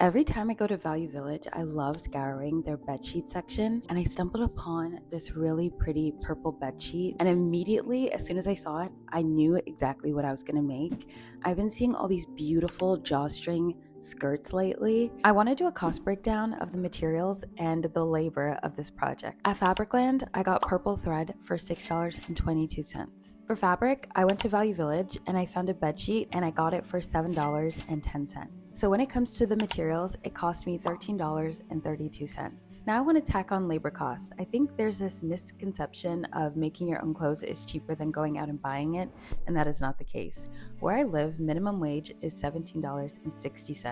Every time I go to Value Village, I love scouring their bedsheet section, and I stumbled upon this really pretty purple bedsheet. And immediately, as soon as I saw it, I knew exactly what I was gonna make. I've been seeing all these beautiful drawstring skirts lately. I want to do a cost breakdown of the materials and the labor of this project. At Fabricland, I got purple thread for $6.22. For fabric, I went to Value Village and I found a bedsheet and I got it for $7.10. So when it comes to the materials, it cost me $13.32. Now I want to tack on labor cost. I think there's this misconception of making your own clothes is cheaper than going out and buying it, and that is not the case. Where I live, minimum wage is $17.60.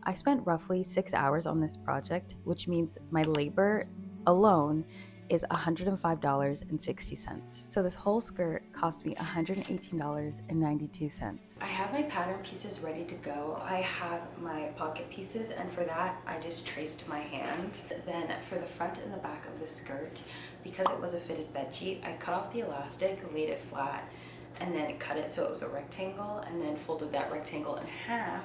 I spent roughly 6 hours on this project, which means my labor alone is $105.60. So this whole skirt cost me $118.92. I have my pattern pieces ready to go. I have my pocket pieces, and for that I just traced my hand. Then for the front and the back of the skirt, because it was a fitted bedsheet, I cut off the elastic, laid it flat, and then cut it so it was a rectangle, and then folded that rectangle in half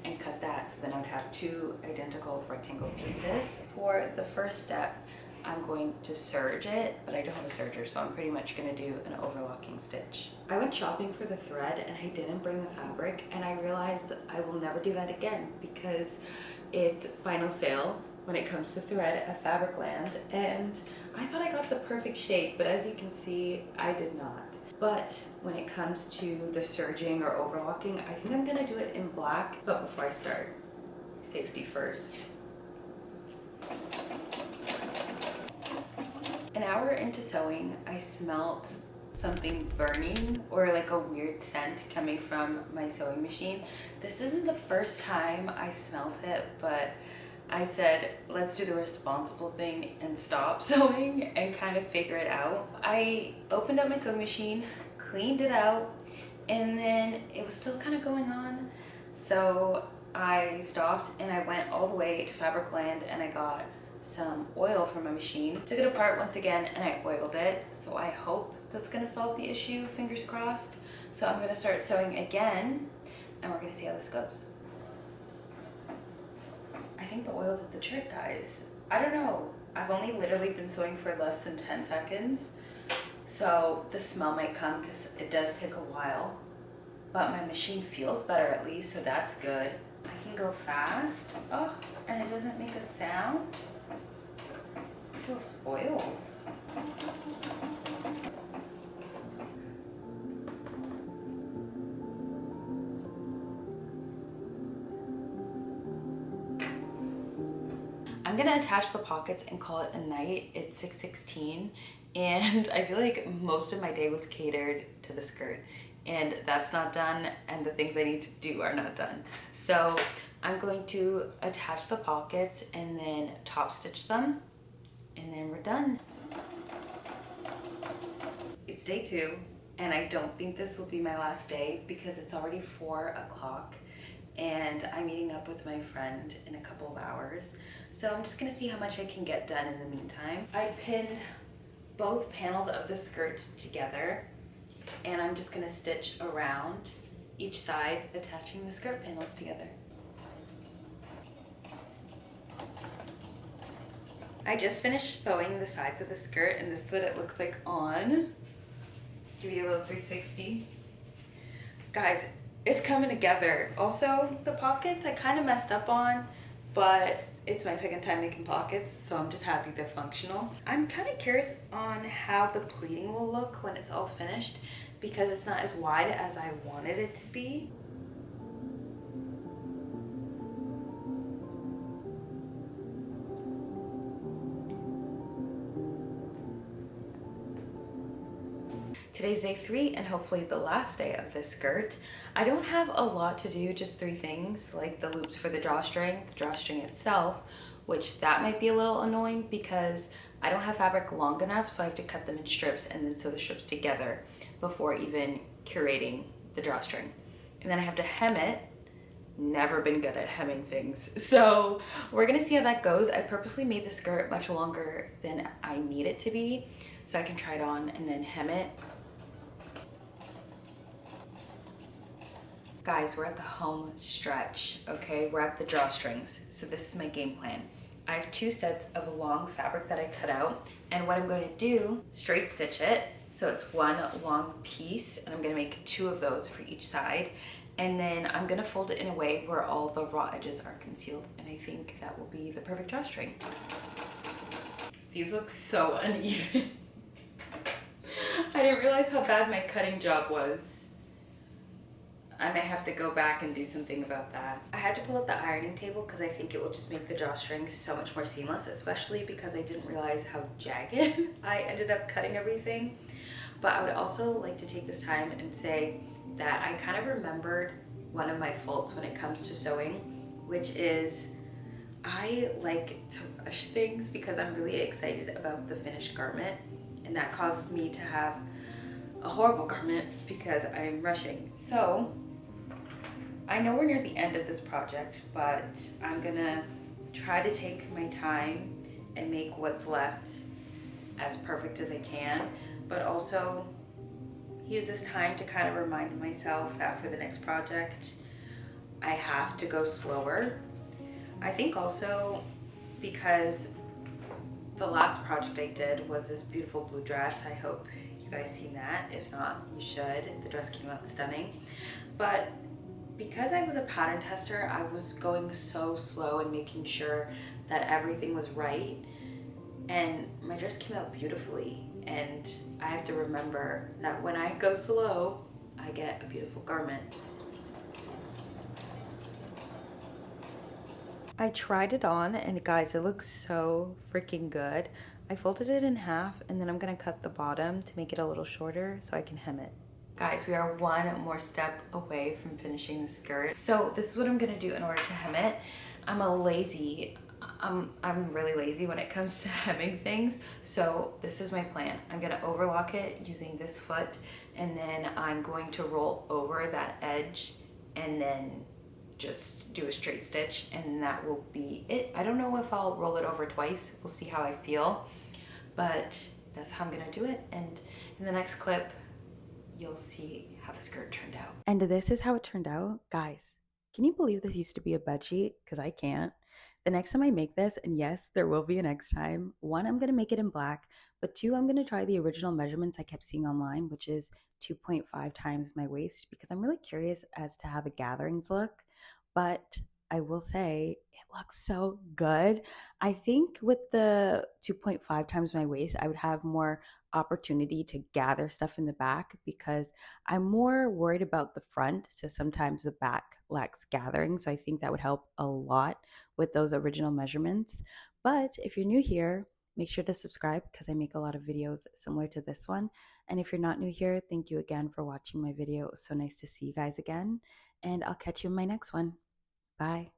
and cut that, so then I would have two identical rectangle pieces. For the first step, I'm going to serge it, but I don't have a serger, so I'm pretty much going to do an overlocking stitch. I went shopping for the thread and I didn't bring the fabric, and I realized that I will never do that again because it's final sale when it comes to thread at Fabricland, and I thought I got the perfect shape, but as you can see, I did not. But when it comes to the serging or overlocking, I think I'm going to do it in black. But before I start, safety first. An hour into sewing, I smelt something burning or like a weird scent coming from my sewing machine. This isn't the first time I smelt it, but I said, let's do the responsible thing and stop sewing and kind of figure it out. I opened up my sewing machine, cleaned it out, and then it was still kind of going on. So I stopped and I went all the way to Fabricland and I got some oil from my machine, took it apart once again, and I oiled it. So I hope that's gonna solve the issue, fingers crossed. So I'm gonna start sewing again and we're gonna see how this goes. I think the oil did the trick, guys. I don't know, I've only literally been sewing for less than 10 seconds, so the smell might come because it does take a while, but my machine feels better at least, so that's good. I can go fast, oh, and it doesn't make a sound. I feel spoiled. I'm gonna attach the pockets and call it a night. It's 6:16 and I feel like most of my day was catered to the skirt, and that's not done, and the things I need to do are not done. So I'm going to attach the pockets and then top stitch them, and then we're done. It's day 2 and I don't think this will be my last day because it's already 4 o'clock and I'm meeting up with my friend in a couple of hours. So I'm just gonna see how much I can get done in the meantime. I pinned both panels of the skirt together and I'm just gonna stitch around each side, attaching the skirt panels together. I just finished sewing the sides of the skirt and this is what it looks like on. Give you a little 360. Guys, it's coming together. Also, the pockets I kind of messed up on, but it's my second time making pockets, so I'm just happy they're functional. I'm kind of curious on how the pleating will look when it's all finished because it's not as wide as I wanted it to be. Today's day 3 and hopefully the last day of this skirt. I don't have a lot to do, just 3 things, like the loops for the drawstring itself, which that might be a little annoying because I don't have fabric long enough, so I have to cut them in strips and then sew the strips together before even curating the drawstring. And then I have to hem it. Never been good at hemming things, so we're gonna see how that goes. I purposely made the skirt much longer than I need it to be so I can try it on and then hem it. Guys, we're at the home stretch, okay? We're at the drawstrings. So this is my game plan. I have 2 sets of long fabric that I cut out, and what I'm going to do, straight stitch it, so it's one long piece, and I'm gonna make 2 of those for each side. And then I'm gonna fold it in a way where all the raw edges are concealed, and I think that will be the perfect drawstring. These look so uneven. I didn't realize how bad my cutting job was. I may have to go back and do something about that. I had to pull up the ironing table because I think it will just make the drawstring so much more seamless, especially because I didn't realize how jagged I ended up cutting everything. But I would also like to take this time and say that I kind of remembered one of my faults when it comes to sewing, which is I like to rush things because I'm really excited about the finished garment, and that causes me to have a horrible garment because I'm rushing. So I know we're near the end of this project, but I'm gonna try to take my time and make what's left as perfect as I can, but also use this time to kind of remind myself that for the next project, I have to go slower. I think also because the last project I did was this beautiful blue dress. I hope you guys seen that. If not, you should. The dress came out stunning. But because I was a pattern tester, I was going so slow and making sure that everything was right. And my dress came out beautifully. And I have to remember that when I go slow, I get a beautiful garment. I tried it on, and guys, it looks so freaking good. I folded it in half, and then I'm gonna cut the bottom to make it a little shorter so I can hem it. Guys, we are one more step away from finishing the skirt. So this is what I'm gonna do in order to hem it. I'm really lazy when it comes to hemming things. So this is my plan. I'm gonna overlock it using this foot, and then I'm going to roll over that edge and then just do a straight stitch, and that will be it. I don't know if I'll roll it over twice. We'll see how I feel, but that's how I'm gonna do it. And in the next clip, you'll see how the skirt turned out. And this is how it turned out. Guys, can you believe this used to be a bedsheet? Because I can't. The next time I make this, and yes, there will be a next time, 1, I'm gonna make it in black, but 2, I'm gonna try the original measurements I kept seeing online, which is 2.5 times my waist, because I'm really curious as to how the gatherings look. But I will say it looks so good. I think with the 2.5 times my waist, I would have more opportunity to gather stuff in the back because I'm more worried about the front. So sometimes the back lacks gathering. So I think that would help a lot with those original measurements. But if you're new here, make sure to subscribe because I make a lot of videos similar to this one. And if you're not new here, thank you again for watching my video. It was so nice to see you guys again. And I'll catch you in my next one. Bye.